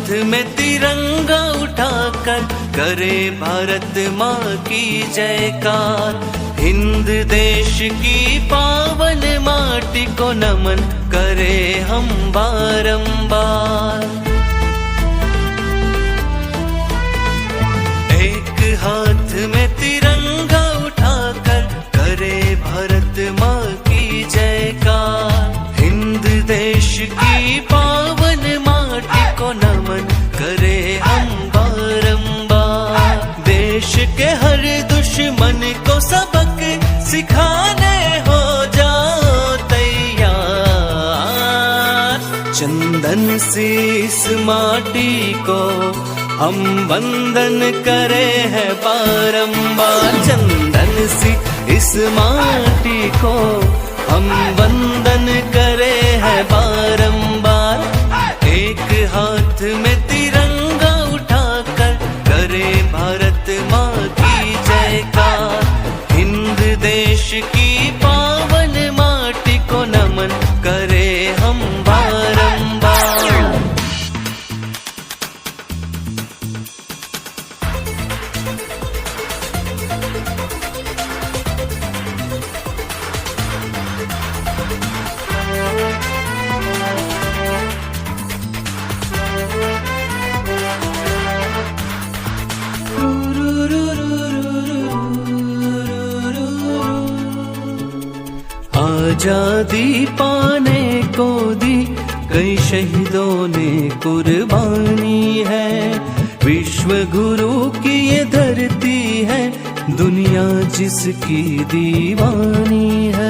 हाथ में तिरंगा उठाकर करे भारत माँ की जयकार। हिंद देश की पावन माटी को नमन करे हम बारंबार। एक हाथ में तिरंगा उठाकर करे भारत माँ की जयकार। हिंद देश की पावन माटी को नमन करे हम बारंबार। देश के हर दुश्मन को सबक सिखाने हो जाओ तैयार। चंदन से इस माटी को हम वंदन करे हैं बारंबार। चंदन से इस माटी को हम वंदन करे हैं बारंबार। एक हाथ में तिरंगा उठाकर करे भारत माँ की जयकार। हिंद देश की पावन माटी को नमन करे हम बारंबार। आजादी पाने को दी कई शहीदों ने कुर्बानी है। विश्व गुरु की ये धरती है, दुनिया जिसकी दीवानी है।